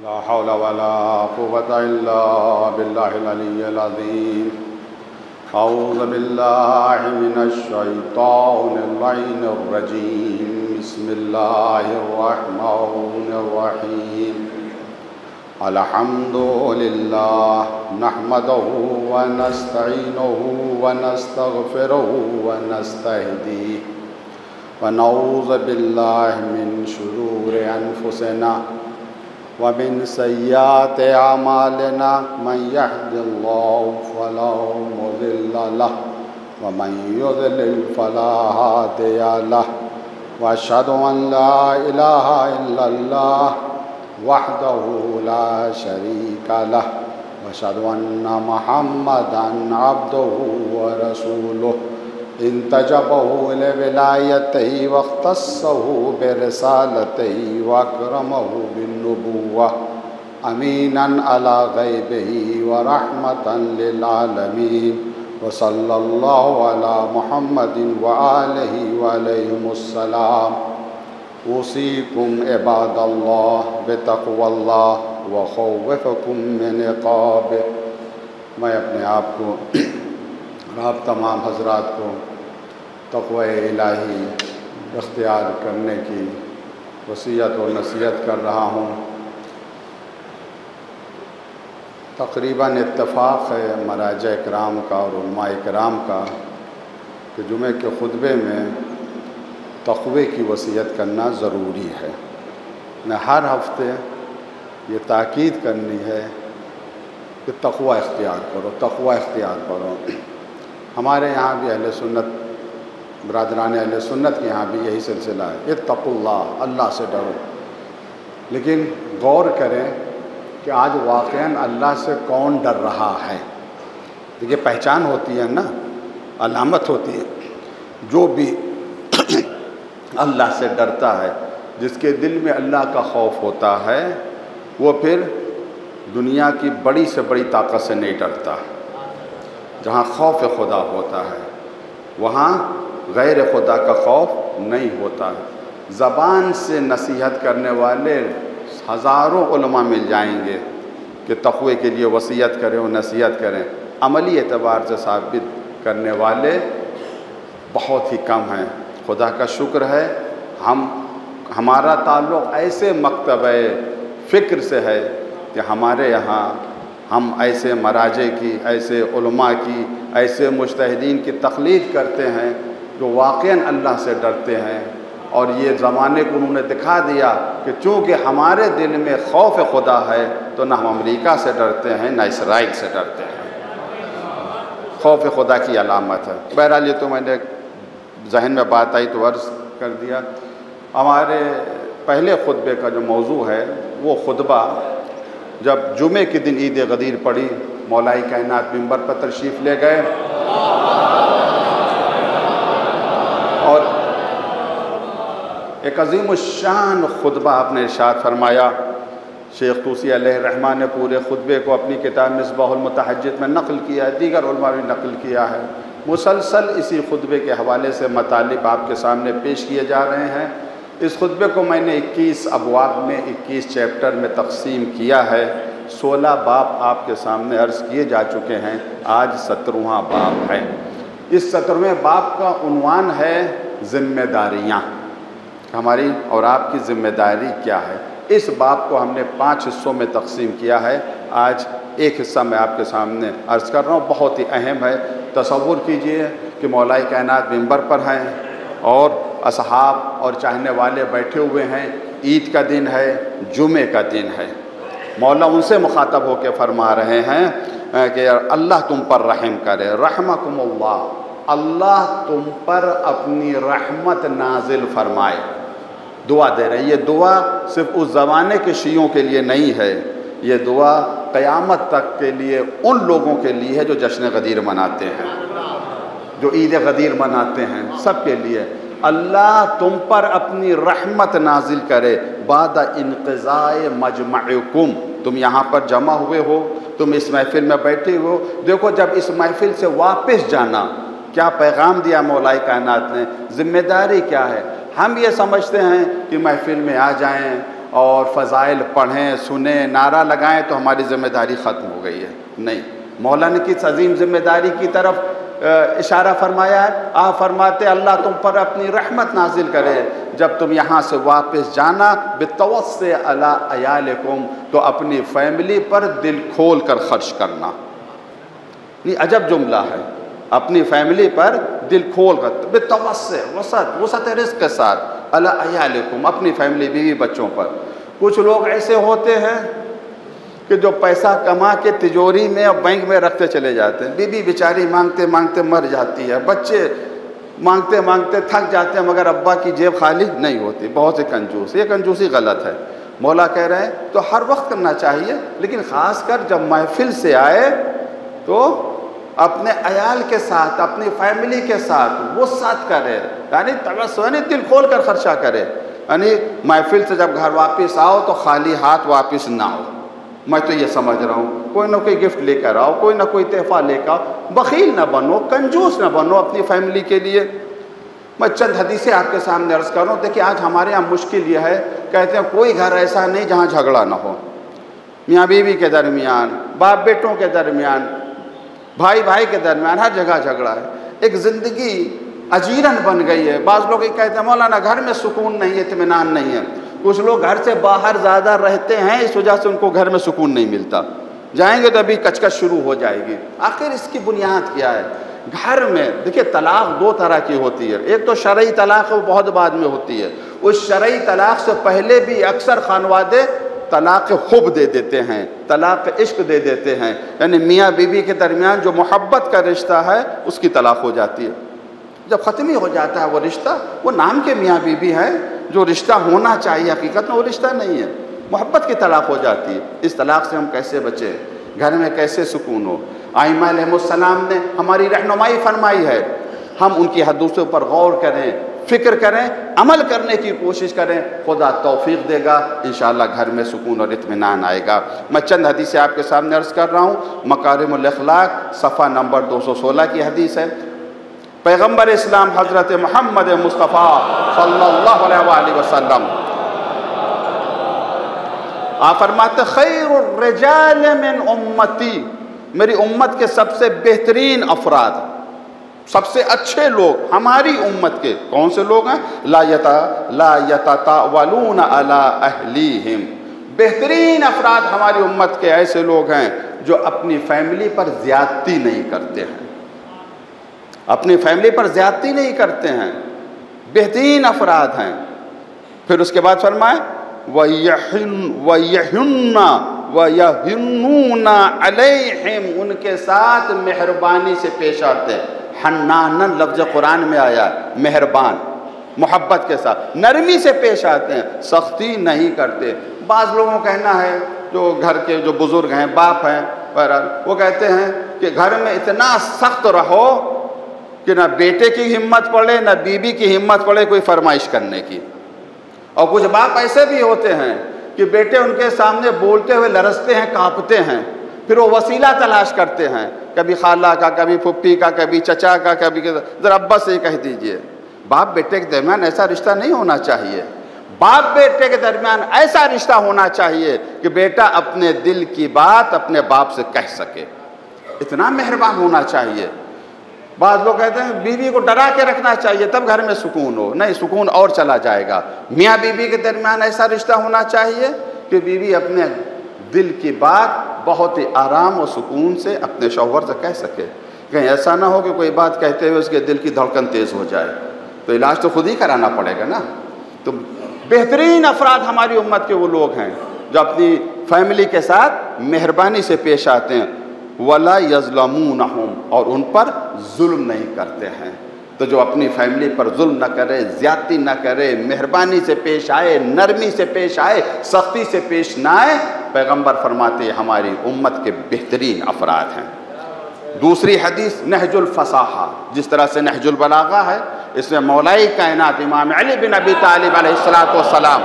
لا حول ولا قوة إلا بالله العلي العظيم. أعوذ بالله من الشيطان اللعين الرجيم. بسم الله الرحمن الرحيم. الحمد لله نحمده ونستعينه ونستغفره ونستهديه ونعوذ بالله من شرور أنفسنا ومن سيئات أعمالنا. من يهد الله فلا مضل له ومن يضلل فلا هادي له. وأشهد أن لا إله إلا الله وحده لا شريك له وأشهد أن محمدا عبده ورسوله انتجبه لولايته واختصه برسالته وأكرمه بالنبوة أمينا على غيبه ورحمة للعالمين. وصلى الله على محمد وآله وعليهم السلام. أوصيكم عباد الله بتقوى الله وخوفكم من عقابه. میں اپنے آپ کو اور آپ تمام حضرات کو تقوی الہی اختیار کرنے کی وصیت اور نصیحت کر رہا ہوں. تقریباً اتفاق ہے مراجع کرام کا اور علماء کرام کا کہ جمعے کے خطبے میں تقوی کی وصیت کرنا ضروری ہے. میں ہر ہفتے یہ تاکید کرنی ہے کہ تقوی اختیار کرو، تقوی اختیار کرو. ہمارے یہاں بھی اہل سنت، برادران اہل سنت کے یہاں بھی یہی سلسلہ ہے، اتقوا اللہ، اللہ سے ڈرو. لیکن غور کریں کہ آج واقعاً اللہ سے کون ڈر رہا ہے. دیکھیے پہچان ہوتی ہے نا، علامت ہوتی ہے. جو بھی اللہ سے ڈرتا ہے، جس کے دل میں اللہ کا خوف ہوتا ہے، وہ پھر دنیا کی بڑی سے بڑی طاقت سے نہیں ڈرتا. جہاں خوف خدا ہوتا ہے وہاں غیر خدا کا خوف نہیں ہوتا. زبان سے نصیحت کرنے والے ہزاروں علماء مل جائیں گے کہ تقوی کے لیے وصیت کریں اور نصیحت کریں. عملی اعتبار سے ثابت کرنے والے بہت ہی کم ہیں. خدا کا شکر ہے ہمارا تعلق ایسے مکتبہ فکر سے ہے کہ ہمارے یہاں ہم ایسے مراجع کی، ایسے علماء کی، ایسے مجتہدین کی تقلید کرتے ہیں جو واقعاً اللہ سے ڈرتے ہیں. اور یہ زمانے کو انہوں نے دکھا دیا کہ چونکہ ہمارے دل میں خوف خدا ہے تو نہ ہم امریکہ سے ڈرتے ہیں نہ اسرائیل سے ڈرتے ہیں. خوف خدا کی علامت ہے. بہرحال یہ تو میں نے ذہن میں بات آئی تو عرض کر دیا. ہمارے پہلے خطبے کا جو موضوع ہے وہ خطبہ جب جمعے کے دن عید غدیر پڑی، مولا کائنات منبر پر تشریف لے گئے اور ایک عظیم الشان خطبہ آپ نے ارشاد فرمایا. شیخ طوسی علیہ الرحمٰن نے پورے خطبے کو اپنی کتاب مصباح المتحجت میں نقل کیا ہے، دیگر علماء بھی نقل کیا ہے. مسلسل اسی خطبے کے حوالے سے مطالب آپ کے سامنے پیش کیے جا رہے ہیں. اس خطبے کو میں نے 21 ابواب میں 21 چیپٹر میں تقسیم کیا ہے. 16 باب آپ کے سامنے عرض کیے جا چکے ہیں. آج 17واں باب ہے. اس 17ویں باب کا عنوان ہے ذمہ داریاں. ہماری اور آپ کی ذمہ داری کیا ہے. اس باب کو ہم نے 5 حصوں میں تقسیم کیا ہے. آج ایک حصہ میں آپ کے سامنے عرض کر رہا ہوں، بہت ہی اہم ہے. تصور کیجئے کہ مولا کائنات منبر پر ہیں اور اصحاب اور چاہنے والے بیٹھے ہوئے ہیں. عید کا دن ہے، جمعے کا دن ہے. مولا ان سے مخاطب ہو کے فرما رہے ہیں کہ اللہ تم پر رحم کرے. رحمکم اللہ، اللہ تم پر اپنی رحمت نازل فرمائے. دعا دے رہے ہیں. یہ دعا صرف اس زمانے کے شیعوں کے لیے نہیں ہے، یہ دعا قیامت تک کے لیے ان لوگوں کے لیے ہے جو جشن غدیر مناتے ہیں، جو عید غدیر مناتے ہیں، سب کے لیے. اللہ تم پر اپنی رحمت نازل کرے بعد انقضاء مجمعکم. تم یہاں پر جمع ہوئے ہو، تم اس محفل میں بیٹھے ہو. دیکھو جب اس محفل سے واپس جانا، کیا پیغام دیا مولا کائنات نے، ذمہ داری کیا ہے. ہم یہ سمجھتے ہیں کہ محفل میں آ جائیں اور فضائل پڑھیں سنیں نعرہ لگائیں تو ہماری ذمہ داری ختم ہو گئی ہے. نہیں، مولا نے کس عظیم ذمہ داری کی طرف اشارہ فرمایا ہے. آپ فرماتے اللہ تم پر اپنی رحمت نازل کرے جب تم یہاں سے واپس جانا، بتوسع علی عیالکم، تو اپنی فیملی پر دل کھول کر خرچ کرنا. یہ عجب جملہ ہے، اپنی فیملی پر دل کھول کر، بتوسع، وسعت رزق کے ساتھ، علی عیالکم، اپنی فیملی بیوی بچوں پر. کچھ لوگ ایسے ہوتے ہیں کہ جو پیسہ کما کے تجوری میں اور بینک میں رکھتے چلے جاتے ہیں. بیوی بیچاری مانگتے مانگتے مر جاتی ہے، بچے مانگتے مانگتے تھک جاتے ہیں، مگر ابا کی جیب خالی نہیں ہوتی. بہت سے کنجوس، یہ کنجوسی غلط ہے. مولا کہہ رہے ہیں تو ہر وقت کرنا چاہیے، لیکن خاص کر جب محفل سے آئے تو اپنے عیال کے ساتھ، اپنی فیملی کے ساتھ وسعت کرے، یعنی توسع، یعنی دل کھول کر خرچہ کرے. یعنی محفل سے جب گھر واپس آؤ تو خالی ہاتھ واپس نہ آؤ. میں تو یہ سمجھ رہا ہوں کوئی نہ کوئی گفٹ لے کر آؤ، کوئی نہ کوئی تحفہ لے کر آؤ. بخیل نہ بنو، کنجوس نہ بنو اپنی فیملی کے لیے. میں چند حدیثیں آپ کے سامنے عرض کر رہا ہوں. دیکھیں آج ہمارے یہاں مشکل یہ ہے، کہتے ہیں کوئی گھر ایسا نہیں جہاں جھگڑا نہ ہو. میاں بیوی کے درمیان، باپ بیٹوں کے درمیان، بھائی بھائی کے درمیان، ہر جگہ جھگڑا ہے. ایک زندگی اجیرن بن گئی ہے. بعض لوگ یہ کہتے ہیں مولانا گھر میں سکون نہیں ہے، اطمینان نہیں ہے. کچھ لوگ گھر سے باہر زیادہ رہتے ہیں، اس وجہ سے ان کو گھر میں سکون نہیں ملتا. جائیں گے تو ابھی کچکچ شروع ہو جائے گی. آخر اس کی بنیاد کیا ہے؟ گھر میں دیکھیں طلاق دو طرح کی ہوتی ہے. ایک تو شرعی طلاق ہے، وہ بہت بعد میں ہوتی ہے. اس شرعی طلاق سے پہلے بھی اکثر خانوادے طلاق حب دے دیتے ہیں، طلاق عشق دے دیتے ہیں. یعنی میاں بیوی کے درمیان جو محبت کا رشتہ ہے اس کی طلاق ہو جاتی ہے. جب ختم ہی ہو جاتا ہے وہ رشتہ، وہ نام کے میاں بیوی ہے، جو رشتہ ہونا چاہیے حقیقت میں وہ رشتہ نہیں ہے. محبت کی طلاق ہو جاتی ہے. اس طلاق سے ہم کیسے بچیں؟ گھر میں کیسے سکون ہو؟ ائمہ علیہ السلام نے ہماری رہنمائی فرمائی ہے. ہم ان کی حدیثوں پر غور کریں، فکر کریں، عمل کرنے کی کوشش کریں. خدا توفیق دے گا، انشاءاللہ گھر میں سکون اور اطمینان آئے گا. میں چند حدیثیں آپ کے سامنے عرض کر رہا ہوں. مکارم الاخلاق صفحہ نمبر 216 کی حدیث ہے. پیغمبر اسلام حضرت محمد مصطفیٰ صلی اللہ علیہ وآلہ وسلم آپ فرماتے خیر الرجال من امتی، میری امت کے سب سے بہترین افراد، سب سے اچھے لوگ ہماری امت کے کون سے لوگ ہیں؟ لا یتطاولون علی اہلیہم. بہترین افراد ہماری امت کے ایسے لوگ ہیں جو اپنی فیملی پر زیادتی نہیں کرتے ہیں، اپنی فیملی پر زیادتی نہیں کرتے ہیں. بہترین افراد ہیں. پھر اس کے بعد فرمائے وَيَحِنُّ وَيَحِنُّونَ عَلَيْهِمْ، ان کے ساتھ مہربانی سے پیش آتے ہیں. حنان لفظ قرآن میں آیا، مہربان، محبت کے ساتھ نرمی سے پیش آتے ہیں، سختی نہیں کرتے. بعض لوگوں کا کہنا ہے، جو گھر کے جو بزرگ ہیں، باپ ہیں، وہ کہتے ہیں کہ گھر میں اتنا سخت رہو کہ نہ بیٹے کی ہمت پڑے نہ بیوی کی ہمت پڑے کوئی فرمائش کرنے کی. اور کچھ باپ ایسے بھی ہوتے ہیں کہ بیٹے ان کے سامنے بولتے ہوئے لرزتے ہیں، کانپتے ہیں، پھر وہ وسیلہ تلاش کرتے ہیں، کبھی خالہ کا، کبھی پھپھی کا، کبھی چچا کا، کبھی ذرا ابا سے کہہ دیجئے. باپ بیٹے کے درمیان ایسا رشتہ نہیں ہونا چاہیے. باپ بیٹے کے درمیان ایسا رشتہ ہونا چاہیے کہ بیٹا اپنے دل کی بات اپنے باپ سے کہہ سکے. اتنا مہربان ہونا چاہیے. بعض لوگ کہتے ہیں بیوی کو ڈرا کے رکھنا چاہیے تب گھر میں سکون ہو. نہیں، سکون اور چلا جائے گا. میاں بیوی کے درمیان ایسا رشتہ ہونا چاہیے کہ بیوی اپنے دل کی بات بہت ہی آرام و سکون سے اپنے شوہر سے کہہ سکے. کہیں ایسا نہ ہو کہ کوئی بات کہتے ہوئے اس کے دل کی دھڑکن تیز ہو جائے، تو علاج تو خود ہی کرانا پڑے گا نا. تو بہترین افراد ہماری امت کے وہ لوگ ہیں جو اپنی فیملی کے ساتھ مہربانی سے پیش آتے ہیں. وَلَا يَظْلَمُونَهُمْ، اور ان پر ظلم نہیں کرتے ہیں. تو جو اپنی فیملی پر ظلم نہ کرے، زیادتی نہ کرے، مہربانی سے پیش آئے، نرمی سے پیش آئے، سختی سے پیش نہ آئے، پیغمبر فرماتے ہیں ہماری امت کے بہترین افراد ہیں. دوسری حدیث نہج الفصاحہ، جس طرح سے نہج البلاغہ ہے، اس میں مولائے کائنات امام علی بن ابی طالب علیہ السلام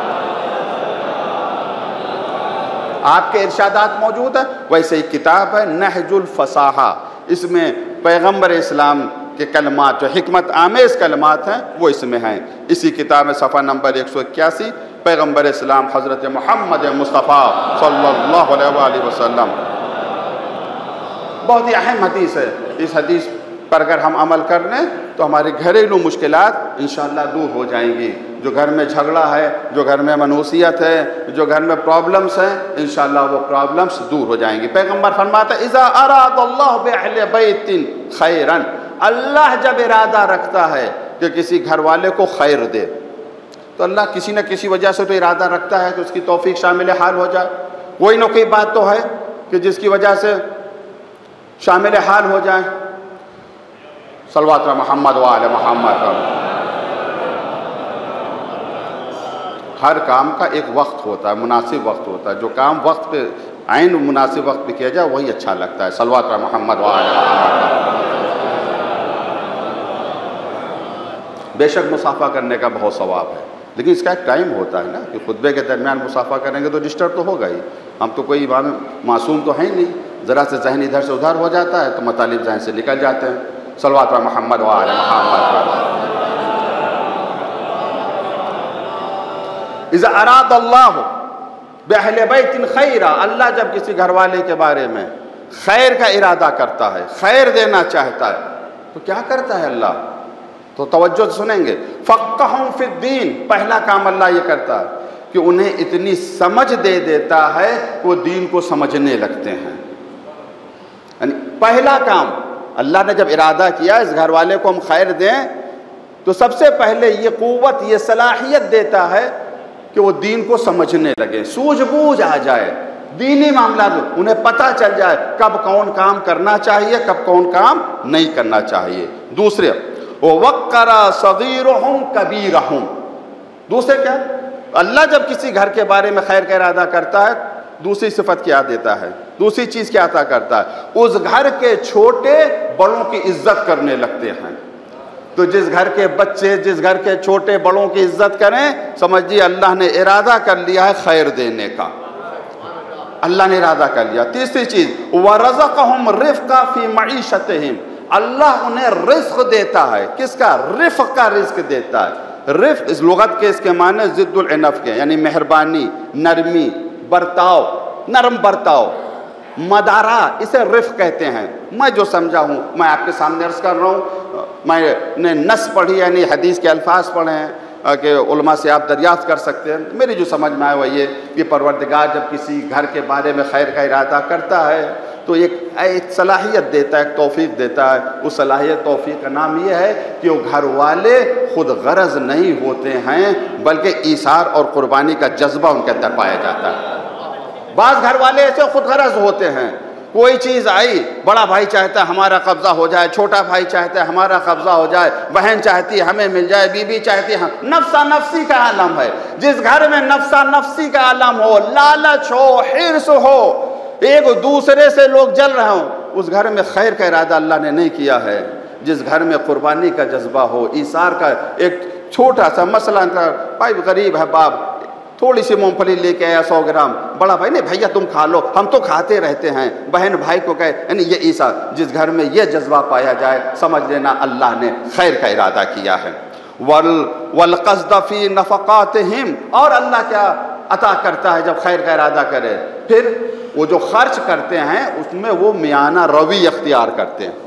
آپ کے ارشادات موجود ہیں. ویسے ہی کتاب ہے نہج الفصاحہ، اس میں پیغمبر اسلام کے کلمات جو حکمت آمیز کلمات ہیں وہ اس میں ہیں. اسی کتاب میں صفحہ نمبر 181 پیغمبر اسلام حضرت محمد مصطفیٰ صلی اللہ علیہ وسلم۔ بہت ہی اہم حدیث ہے، اس حدیث پر اگر ہم عمل کر لیں تو ہماری گھریلو مشکلات انشاءاللہ دور ہو جائیں گی۔ جو گھر میں جھگڑا ہے، جو گھر میں منوسیت ہے، جو گھر میں پرابلمس ہیں، انشاءاللہ وہ پرابلمس دور ہو جائیں گی۔ پیغمبر فرماتا ہے اذا اراد اللہ باہل بیت خیرا، اللہ جب ارادہ رکھتا ہے کہ کسی گھر والے کو خیر دے تو اللہ کسی نہ کسی وجہ سے تو ارادہ رکھتا ہے کہ اس کی توفیق شامل حال ہو جائے۔ کوئی نہ کوئی بات تو ہے کہ جس کی وجہ سے شامل حال ہو جائے۔ صلوات محمد و آل محمد۔ ہر کام کا ایک وقت ہوتا ہے، مناسب وقت ہوتا ہے۔ جو کام وقت پہ عین مناسب وقت پہ کیا جائے وہی اچھا لگتا ہے۔ صلوات محمد و آل محمد۔ بے شک مصافحہ کرنے کا بہت ثواب ہے، لیکن اس کا ایک ٹائم ہوتا ہے نا کہ خطبے کے درمیان مصافحہ کریں گے تو ڈسٹرب تو ہوگا ہی۔ ہم تو کوئی معصوم تو ہیں ہی نہیں، ذرا سے ذہن ادھر سے ادھر ہو جاتا ہے تو مطالب ذہن سے نکل جاتے ہیں۔ صلوات محمد و آل محمد۔ اذا اراد اللہ باہل بیت خیرا، اللہ جب کسی گھر والے کے بارے میں خیر کا ارادہ کرتا ہے، خیر دینا چاہتا ہے تو کیا کرتا ہے اللہ؟ تو توجہ سنیں گے، فقہہم فی الدین، پہلا کام اللہ یہ کرتا ہے کہ انہیں اتنی سمجھ دے دیتا ہے کہ وہ دین کو سمجھنے لگتے ہیں۔ یعنی پہلا کام اللہ نے جب ارادہ کیا اس گھر والے کو ہم خیر دیں تو سب سے پہلے یہ قوت، یہ صلاحیت دیتا ہے کہ وہ دین کو سمجھنے لگے، سوجھ بوجھ آ جائے، دینی معاملات انہیں پتہ چل جائے کب کون کام کرنا چاہیے، کب کون کام نہیں کرنا چاہیے۔ دوسرے وَوَقَّرَ صَغِيرُهُمْ كَبِيرَهُمْ، دوسرے کیا؟ اللہ جب کسی گھر کے بارے میں خیر کا ارادہ کرتا ہے دوسری صفت کیا دیتا ہے، دوسری چیز کیا عطا کرتا ہے؟ اس گھر کے چھوٹے بڑوں کی عزت کرنے لگتے ہیں۔ تو جس گھر کے بچے، جس گھر کے چھوٹے بڑوں کی عزت کریں، سمجھیے اللہ نے ارادہ کر لیا ہے خیر دینے کا، اللہ نے ارادہ کر لیا۔ تیسری چیز وَرَزَقَهُمْ رِفْقًا فِي مَعِيشَتِهِمْ، اللہ انہیں رزق دیتا ہے۔ کس کا؟ رفق کا رزق دیتا ہے۔ رفق اس لغت کے اس کے معنی ضد العنف کے، یعنی مہربانی، نرمی، برتاؤ، نرم برتاؤ، مدارا، اسے رفق کہتے ہیں۔ میں جو سمجھا ہوں میں آپ کے سامنے عرض کر رہا ہوں، میں نے نص پڑھی یعنی حدیث کے الفاظ پڑھے ہیں کہ علماء سے آپ دریافت کر سکتے ہیں۔ میری جو سمجھ میں آیا وہ یہ کہ پروردگار جب کسی گھر کے بارے میں خیر کا ارادہ کرتا ہے تو ایک صلاحیت دیتا ہے، ایک توفیق دیتا ہے۔ اس صلاحیت توفیق کا نام یہ ہے کہ وہ گھر والے خود غرض نہیں ہوتے ہیں بلکہ ایثار اور قربانی کا جذبہ ان کے اندر پایا جاتا ہے۔ بعض گھر والے ایسے خود غرض ہوتے ہیں، کوئی چیز آئی، بڑا بھائی چاہتا ہے ہمارا قبضہ ہو جائے، چھوٹا بھائی چاہتا ہے ہمارا قبضہ ہو جائے، بہن چاہتی ہے ہمیں مل جائے، بیوی چاہتی ہے نفسا نفسی کا عالم ہے۔ جس گھر میں نفسا نفسی کا عالم ہو، لالچ ہو، حرص ہو، ایک دوسرے سے لوگ جل رہے ہوں، اس گھر میں خیر کا ارادہ اللہ نے نہیں کیا ہے۔ جس گھر میں قربانی کا جذبہ ہو، ایثار کا، ایک چھوٹا سا مثلا بھائی غریب ہے باپ، تھوڑی سی مونگ پھلی لے کے آیا 100 گرام، بڑا بھائی نہیں بھیا تم کھا لو، ہم تو کھاتے رہتے ہیں، بہن بھائی کو کہے، یعنی یہ ایثار، جس گھر میں یہ جذبہ پایا جائے سمجھ لینا اللہ نے خیر کا ارادہ کیا ہے۔ وَالْقَصْدَ فِي نَفَقَاتِهِمْ، اور اللہ کیا عطا کرتا ہے جب خیر کا ارادہ کرے؟ پھر وہ جو خرچ کرتے ہیں اس میں وہ میانہ روی اختیار کرتے ہیں،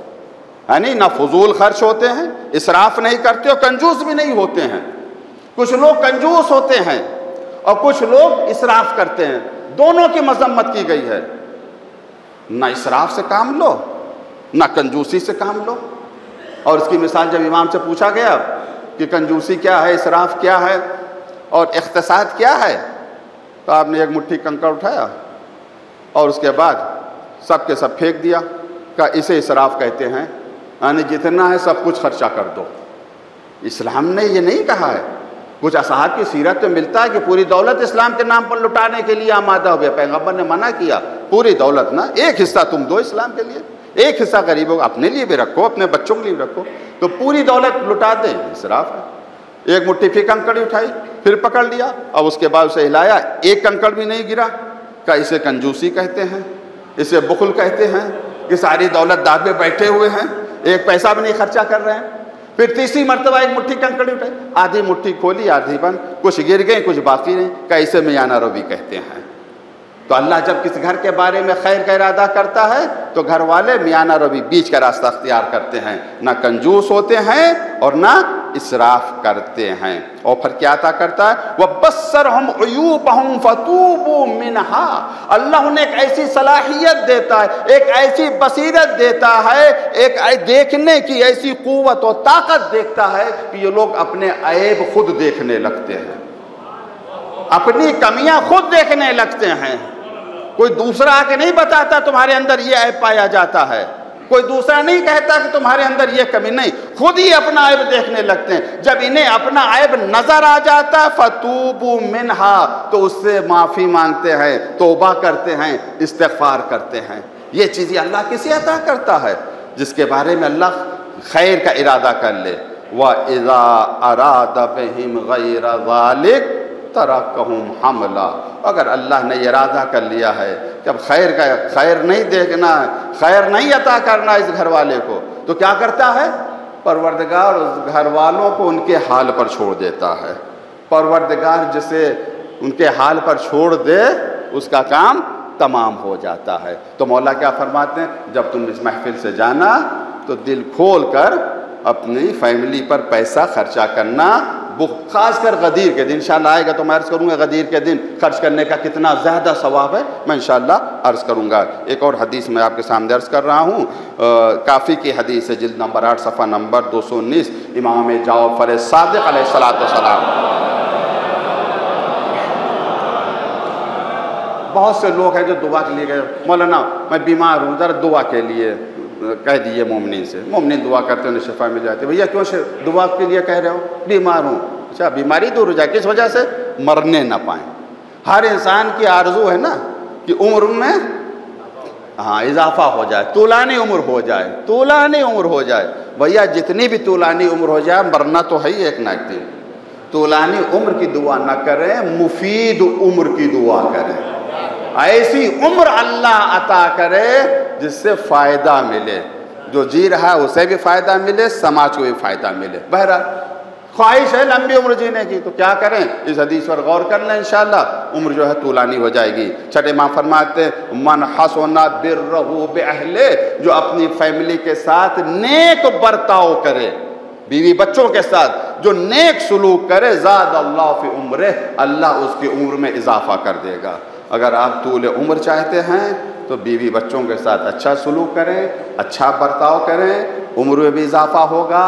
یعنی نہ فضول خرچ ہوتے ہیں، اسراف نہیں کرتے اور کنجوس بھی نہیں ہوتے ہیں۔ کچھ لوگ کنجوس ہوتے ہیں اور کچھ لوگ اسراف کرتے ہیں، دونوں کی مذمت کی گئی ہے۔ نہ اسراف سے کام لو نہ کنجوسی سے کام لو۔ اور اس کی مثال جب امام سے پوچھا گیا کہ کنجوسی کیا ہے، اسراف کیا ہے اور اقتصاد کیا ہے، تو آپ نے ایک مٹھی کنکڑ اٹھایا اور اس کے بعد سب کے سب پھینک دیا، کہ اسے اسراف کہتے ہیں، یعنی جتنا ہے سب کچھ خرچہ کر دو۔ اسلام نے یہ نہیں کہا ہے۔ کچھ اصحاب کی سیرت میں ملتا ہے کہ پوری دولت اسلام کے نام پر لٹانے کے لیے آمادہ ہو گیا، پیغمبر نے منع کیا، پوری دولت نہ، ایک حصہ تم دو اسلام کے لیے، ایک حصہ غریبوں کو اپنے لیے بھی رکھو، اپنے بچوں کے لیے بھی رکھو، تو پوری دولت لٹا دیں، اسراف ہے۔ ایک مٹھی پھر کنکڑ اٹھائی، پھر پکڑ لیا، اب اس کے بعد اسے ہلایا، ایک کنکڑ بھی نہیں گرا، کہ اسے کنجوسی کہتے ہیں، اسے بخل کہتے ہیں، کہ ساری دولت دار پہ بیٹھے ہوئے ہیں، ایک پیسہ بھی نہیں خرچہ کر رہے ہیں۔ پھر تیسری مرتبہ ایک مٹھی کنکڑی اٹھائی، آدھی مٹھی کھولی آدھی بند، کچھ گر گئے کچھ باقی رہیں، کیسے میانہ روی کہتے ہیں۔ تو اللہ جب کسی گھر کے بارے میں خیر کا ارادہ کرتا ہے تو گھر والے میانہ روی بیچ کا راستہ اختیار کرتے ہیں، نہ کنجوس ہوتے ہیں اور نہ اسراف کرتے ہیں۔ اور پھر کیا عطا کرتا ہے؟ وَبَصَّرْهُمْ عُيُوبَهُمْ فَتُوبُوا مِنْهَا، اللہ انہیں ایک ایسی صلاحیت دیتا ہے، ایک ایسی بصیرت دیتا ہے، ایک دیکھنے کی ایسی قوت و طاقت دیکھتا ہے کہ یہ لوگ اپنے عیب خود دیکھنے لگتے ہیں، اپنی کمیاں خود دیکھنے لگتے ہیں۔ کوئی دوسرا آ کے نہیں بتاتا تمہارے اندر یہ عیب پایا جاتا ہے، کوئی دوسرا نہیں کہتا کہ تمہارے اندر یہ کمی نہیں، خود ہی اپنا عیب دیکھنے لگتے ہیں۔ جب انہیں اپنا عیب نظر آ جاتا ہے فتوبوا منہا، تو اس سے معافی مانگتے ہیں، توبہ کرتے ہیں، استغفار کرتے ہیں۔ یہ چیزیں اللہ کسے عطا کرتا ہے؟ جس کے بارے میں اللہ خیر کا ارادہ کر لے۔ وَإِذَا أَرَادَ بِهِمْ غَيْرَ ذَلِكَ ترکہم حملا، اگر اللہ نے ارادہ کر لیا ہے کہ اب خیر نہیں دیکھنا، خیر نہیں عطا کرنا اس گھر والے کو، تو کیا کرتا ہے؟ پروردگار اس گھر والوں کو ان کے حال پر چھوڑ دیتا ہے۔ پروردگار جسے ان کے حال پر چھوڑ دے اس کا کام تمام ہو جاتا ہے۔ تو مولا کیا فرماتے ہیں؟ جب تم اس محفل سے جانا تو دل کھول کر اپنی فیملی پر پیسہ خرچہ کرنا، خاص کر غدیر کے دن، انشاءاللہ آئے گا تو میں عرض کروں گا غدیر کے دن خرچ کرنے کا کتنا زیادہ ثواب ہے، میں انشاءاللہ عرض کروں گا۔ ایک اور حدیث میں آپ کے سامنے عرض کر رہا ہوں، کافی کی حدیث ہے، جلد نمبر 8 صفحہ نمبر 219، امام جعفر صادق علیہ السلام۔ بہت سے لوگ ہیں جو دعا کے لیے گئے، مولانا میں بیمار ہوں ذرا دعا کے لیے کہہ دیجئے مومنین سے، مومنین دعا کرتے ہیں انہیں شفا مل جاتی ہے۔ بھیا کیوں دعا کے لیے کہہ رہے ہو؟ بیمار ہوں۔ اچھا بیماری دور ہو جائے، کس وجہ سے؟ مرنے نہ پائیں۔ ہر انسان کی آرزو ہے نا کہ عمر میں اضافہ ہو جائے، طولانی عمر ہو جائے، طولانی عمر ہو جائے۔ بھیا جتنی بھی طولانی عمر ہو جائے مرنا تو ہے ہی ایک نہ ایک دن۔ طولانی عمر کی دعا نہ کریں، مفید عمر کی دعا کریں۔ ایسی عمر اللہ عطا کرے جس سے فائدہ ملے، جو جی رہا ہے اسے بھی فائدہ ملے، سماج کو بھی فائدہ ملے۔ بہرحال خواہش ہے لمبی عمر جینے کی تو کیا کریں؟ اس حدیث پر غور کر لیں، انشاءاللہ عمر جو ہے طولانی ہو جائے گی۔ چھٹے امام فرماتے ہیں من حسن برہ باہلہ، جو اپنی فیملی کے ساتھ نیک برتاؤ کرے، بیوی بچوں کے ساتھ جو نیک سلوک کرے، زاد اللہ فی عمرہ، اللہ اس کی عمر میں اضافہ کر دے گا۔ اگر آپ طول عمر چاہتے ہیں تو بیوی بچوں کے ساتھ اچھا سلوک کریں، اچھا برتاؤ کریں، عمر میں بھی اضافہ ہوگا،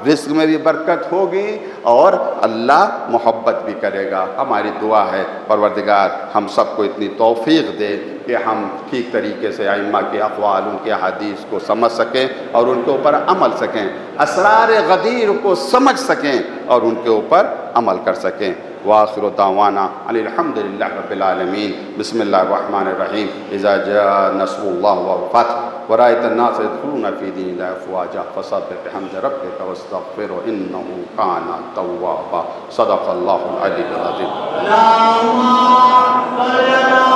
رزق میں بھی برکت ہوگی اور اللہ محبت بھی کرے گا۔ ہماری دعا ہے پروردگار ہم سب کو اتنی توفیق دے کہ ہم ٹھیک طریقے سے ائمہ کے اقوال، ان کے احادیث کو سمجھ سکیں اور ان کے اوپر عمل سکیں، اسرار غدیر کو سمجھ سکیں اور ان کے اوپر عمل کر سکیں۔ وآخر دعوانا ان الحمد للہ رب العالمین۔ بسم اللہ الرحمن الرحیم۔ اذا جاء نصر اللہ والفتح ورأيت الناس يدخلون في دين الله أفواجا فسبح بحمد ربك واستغفره إنه كان توابا۔ صدق الله العلي العظيم۔ اللهم صل على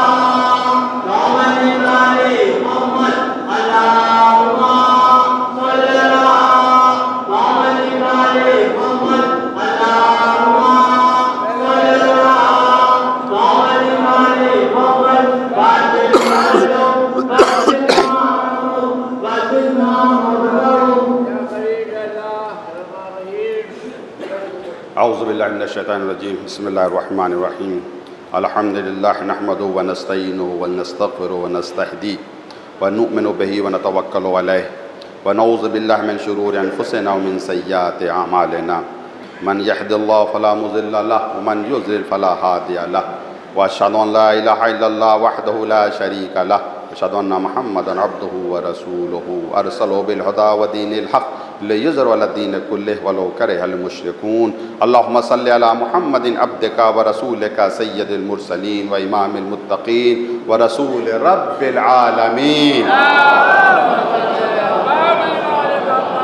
محمد اللهم صل على محمد اعوذ باللہ من الشیطان الرجیم۔ بسم اللہ الرحمن الرحیم۔ الحمد للہ نحمدہ ونستعینہ ونستغفرہ ونستہدیہ ونؤمن بہ ونتوکل علیہ ونعوذ باللہ من شرور انفسنا ومن سیئات اعمالنا، من یہد اللہ فلا مضل لہ ومن یضلل فلا ہادی لہ، واشہد ان لا الہ الا اللہ وحدہ لا شریک لہ، اشہد ان محمدا عبدہ ورسولہ ارسلہ بالہدی ودین الحق لیظہرہ علی الدین کلہ ولو کرہ المشرکون۔ اللہم صلی علی محمد عبدک ورسولک سید المرسلین وامام المتقین ورسول رب العالمین۔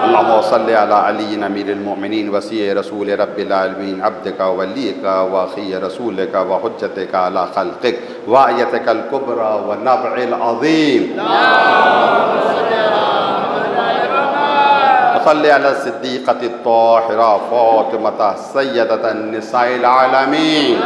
اللہم صلی علی علی امیر المؤمنین وسیع رسول رب العالمین، عبدک ولیک واخی رسولک وحجتک علی خلقک وآیتک الکبری ونبع العظیم۔ صلی علی الصدیقۃ الطاہرہ فاطمہ سیدۃ النساء العالمین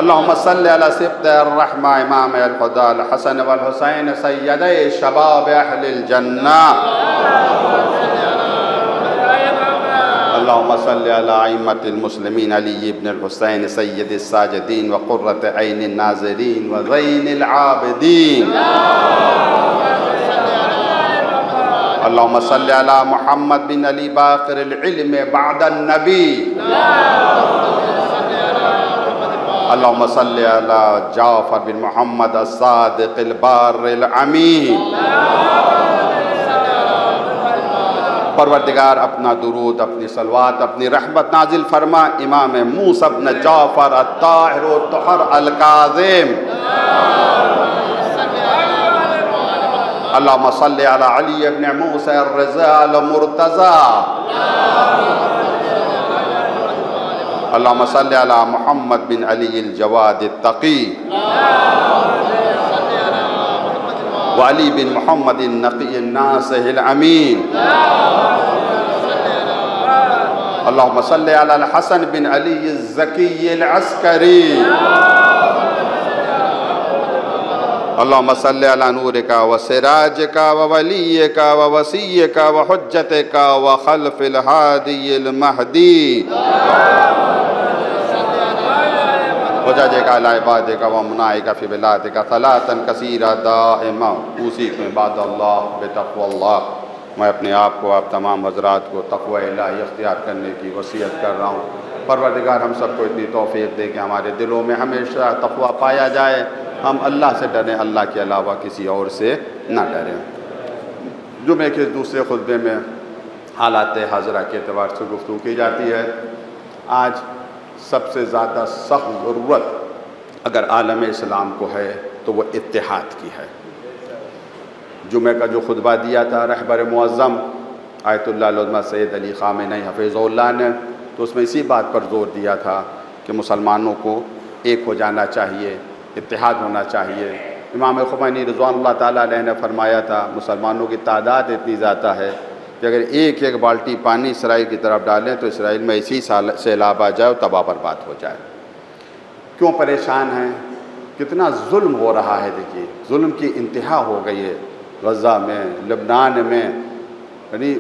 اللہم صلی علی سبط الرحمہ امام الہدی الحسن والحسین سیدی شباب اہل الجنہ اللہم صلی علی ائمۃ المسلمین علی ابن الحسین سید الساجدین وقرۃ عین الناظرین وزین العابدین اللہم صلی علی محمد بن علی باقر العلم بعد النبی اللہم صلی علی جعفر بن محمد الصادق البار الامین پروردگار اپنا درود، اپنی صلوات، اپنی رحمت نازل فرما امام موسیٰ بن جعفر الطاہر الطہر الکاظم اللہم صلی علی علی بن موسیٰ الرضا المرتضی اللہم صلی علی محمد بن علی الجواد التقی وعلی بن محمد النقی الناصح الامین اللہم صلی علی الحسن بن علی الزکی العسکری اللہم صلی علی نورک وسراجک وولیک ووسیک وحجتک وخلف الہادی المہدی وجاجک علی عبادک ومنائک فی بلادک صلاة کثیرہ دائمہ اوصیکم عباد اللہ بتقوی اللہ میں اپنے آپ کو، آپ تمام حضرات کو تقوی الہی اختیار کرنے کی وصیت کر رہا ہوں۔ پروردگار ہم سب کو اتنی توفیق دے کہ ہمارے دلوں میں ہمیشہ تقوی پایا جائے، ہم اللہ سے ڈریں، اللہ کے علاوہ کسی اور سے نہ ڈریں۔ جمعے کے دوسرے خطبے میں حالات حاضرہ کے اعتبار سے گفتگو کی جاتی ہے۔ آج سب سے زیادہ سخت ضرورت اگر عالم اسلام کو ہے تو وہ اتحاد کی ہے۔ جمعہ کا جو خطبہ دیا تھا رہبر معظم آیت اللہ العظمہ سید علی خامنئی حفظہ اللہ نے، تو اس میں اسی بات پر زور دیا تھا کہ مسلمانوں کو ایک ہو جانا چاہیے، اتحاد ہونا چاہیے۔ امام خمینی رضوان اللہ تعالیٰ علیہ نے فرمایا تھا مسلمانوں کی تعداد اتنی زیادہ ہے کہ اگر ایک ایک بالٹی پانی اسرائیل کی طرف ڈالیں تو اسرائیل میں اسی سیلاب آ جائے اور تباہ برباد ہو جائے۔ کیوں پریشان ہیں؟ کتنا ظلم ہو رہا ہے، دیکھیے ظلم کی انتہا ہو گئی ہے غزہ میں، لبنان میں، یعنی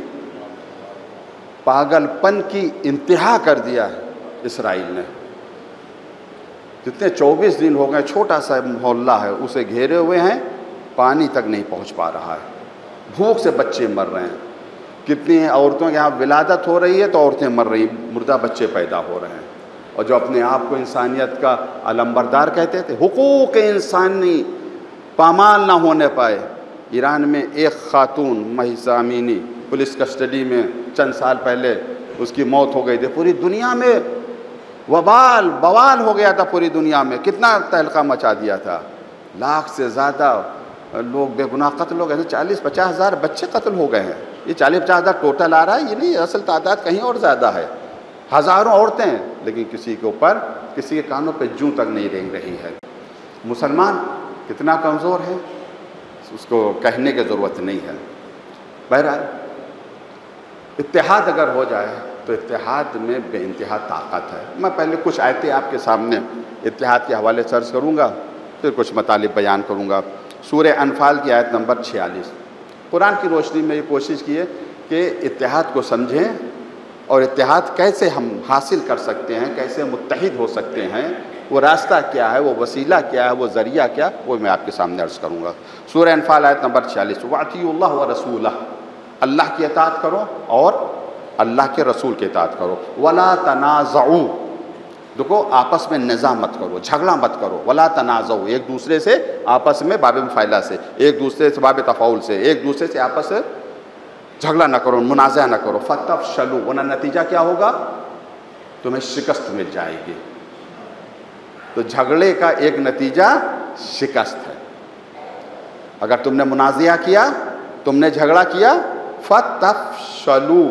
پاگل پن کی انتہا کر دیا ہے اسرائیل نے۔ جتنے 24 دن ہو گئے، چھوٹا سا محلہ ہے اسے گھیرے ہوئے ہیں، پانی تک نہیں پہنچ پا رہا ہے، بھوک سے بچے مر رہے ہیں۔ کتنی عورتوں کے یہاں ولادت ہو رہی ہے تو عورتیں مر رہی ہیں، مردہ بچے پیدا ہو رہے ہیں۔ اور جو اپنے آپ کو انسانیت کا علمبردار کہتے تھے، حقوق انسانی پامال نہ ہونے پائے۔ ایران میں ایک خاتون مہسا امینی پولیس کسٹڈی میں چند سال پہلے اس کی موت ہو گئی تھی۔ پوری دنیا میں بوال ہو گیا تھا، پوری دنیا میں کتنا تہلکہ مچا دیا تھا۔ لاکھ سے زیادہ لوگ بے گناہ قتل ہو گئے، 40-50 ہزار بچے قتل ہو گئے ہیں۔ یہ 40-50 ہزار ٹوٹل آ رہا ہے، یہ نہیں، اصل تعداد کہیں اور زیادہ ہے۔ ہزاروں عورتیں، لیکن کسی کے اوپر، کسی کے کانوں پہ جوں تک نہیں رینگ رہی ہے۔ مسلمان کتنا کمزور ہے اس کو کہنے کی ضرورت نہیں ہے۔ بہرحال اتحاد اگر ہو جائے تو اتحاد میں بے انتہا طاقت ہے۔ میں پہلے کچھ آیتیں آپ کے سامنے اتحاد کے حوالے سے عرض کروں گا، پھر کچھ مطالب بیان کروں گا۔ سورہ انفال کی آیت نمبر 46۔ قرآن کی روشنی میں یہ کوشش کی ہے کہ اتحاد کو سمجھیں اور اتحاد کیسے ہم حاصل کر سکتے ہیں، کیسے متحد ہو سکتے ہیں، وہ راستہ کیا ہے، وہ وسیلہ کیا ہے، وہ ذریعہ کیا، وہ میں آپ کے سامنے عرض کروں گا۔ سورہ انفال آیت نمبر 46۔ وَأَطِیعُوا اللَّهَ وَرَسُولَهُ، اللہ کی اطاعت کرو اور اللہ کے رسول کی اطاعت کرو۔ وَلَا تَنَازَعُوا، دیکھو آپس میں نزاع مت کرو، جھگڑا مت کرو۔ وَلَا تَنَازَعُوا، ایک دوسرے سے آپس میں باب مفاعلہ سے، ایک دوسرے سے باب تفاعل سے، ایک دوسرے سے آپس سے جھگڑا نہ کرو، منازعہ نہ کرو۔ فَتَفْشَلُوا، ورنہ نتیجہ کیا ہوگا؟ تمہیں شکست مل جائے گی۔ تو جھگڑے کا ایک نتیجہ شکست ہے۔ اگر تم نے منازعہ کیا، تم نے جھگڑا کیا، فتفشلوا،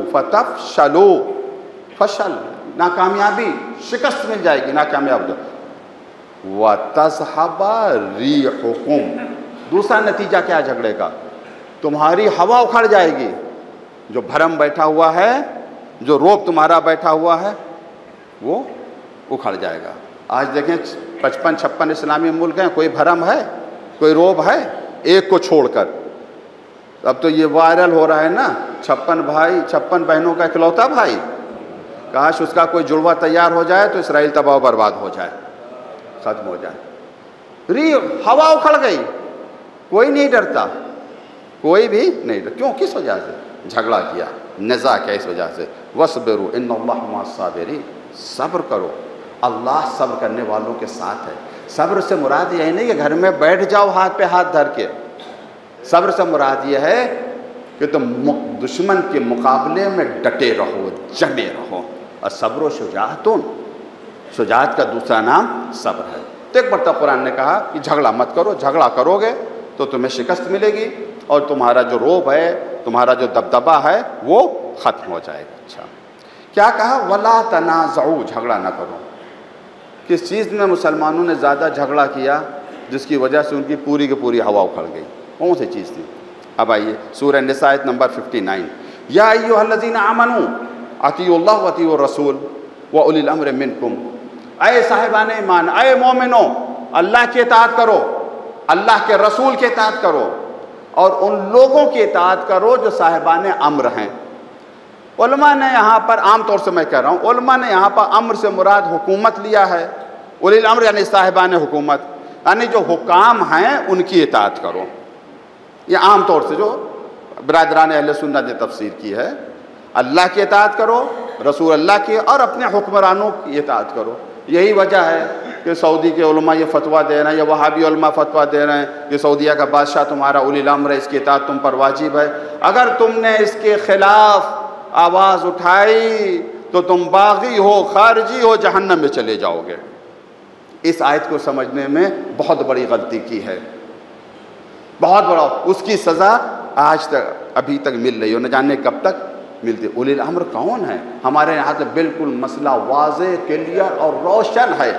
فشل، ناکامیابی، شکست مل جائے گی، ناکامیاب۔ وَتَذْهَبَ رِيحُكُمْ، دوسرا نتیجہ کیا ہے جھگڑے کا؟ تمہاری ہوا اکھڑ جائے گی. جو بھرم بیٹھا ہوا ہے، جو روب تمہارا بیٹھا ہوا ہے، وہ اکھڑ جائے گا. آج دیکھیں 55-56 اسلامی ملک ہیں، کوئی بھرم ہے، کوئی روب ہے ایک کو چھوڑ کر. اب تو یہ وائرل ہو رہا ہے نا، 56 بھائی 56 بہنوں کا اکلوتا بھائی. کاش اس کا کوئی جڑوا تیار ہو جائے تو اسرائیل تباہ و برباد ہو جائے، ختم ہو جائے. ہوا اکھڑ گئی، کوئی نہیں ڈرتا، کوئی بھی نہیں ڈرتا. کیوں؟ کس وجہ سے؟ جھگڑا کیا، نزاع کیا اس وجہ سے. وَاصْبِرُوا إِنَّ اللَّهَ مَعَ الصَّابِرِينَ. صبر کرو، اللہ صبر کرنے والوں کے ساتھ ہے. صبر سے مراد یہ نہیں کہ گھر میں بیٹھ جاؤ ہاتھ پہ ہاتھ دھر کے. صبر سے مراد یہ ہے کہ تم دشمن کے مقابلے میں ڈٹے رہو، جمے رہو. اور صبر و شجاعتون، شجاعت کا دوسرا نام صبر ہے. تو ایک مرتبہ قرآن نے کہا کہ جھگڑا مت کرو، جھگڑا کرو گے تو تمہیں شکست ملے گی اور تمہارا جو روب ہے، تمہارا جو دبدبہ ہے وہ ختم ہو جائے گا. اچھا کیا کہا؟ وَلَا تَنَازَعُوا. جھگڑا نہ کرو. کس چیز میں مسلمانوں نے زیادہ جھگڑا کیا جس کی وجہ سے ان کی پوری کی پوری ہوا اکھڑ گئی؟ کون سی چیز تھی؟ اب آئیے سورہ نساء آیت نمبر 59. یا ایھا الذین آمنوا اطیعوا اللہ واطیعوا الرسول واولی الامر منکم. اے صاحبان ایمان، اے مومنو، اللہ کی اطاعت کرو، اللہ کے رسول کی اطاعت کرو، اور ان لوگوں کی اطاعت کرو جو صاحبان امر ہیں. علماء نے یہاں پر، عام طور سے میں کہہ رہا ہوں، علماء نے یہاں پر امر سے مراد حکومت لیا ہے. اولی الامر یعنی صاحبان حکومت، یعنی جو حکام ہیں ان کی اطاعت کرو. یہ عام طور سے جو برادران اہل سنت نے تفسیر کی ہے. اللہ کی اطاعت کرو، رسول اللہ کی، اور اپنے حکمرانوں کی اطاعت کرو. یہی وجہ ہے کہ سعودی کے علماء یہ فتویٰ دے رہے ہیں، یا وہابی علماء فتویٰ دے رہے ہیں کہ سعودیہ کا بادشاہ تمہارا اولی الامر ہے، اس کی اطاعت تم پر واجب ہے. اگر تم نے اس کے خلاف آواز اٹھائی تو تم باغی ہو، خارجی ہو، جہنم میں چلے جاؤ گے. اس آیت کو سمجھنے میں بہت بڑی غلطی کی ہے، بہت بڑا. اس کی سزا آج تک ابھی تک مل رہی ہو، نہ جانے کب تک ملتی. اولی الامر کون ہے؟ ہمارے یہاں تو بالکل مسئلہ واضح، کلیئر اور روشن ہے.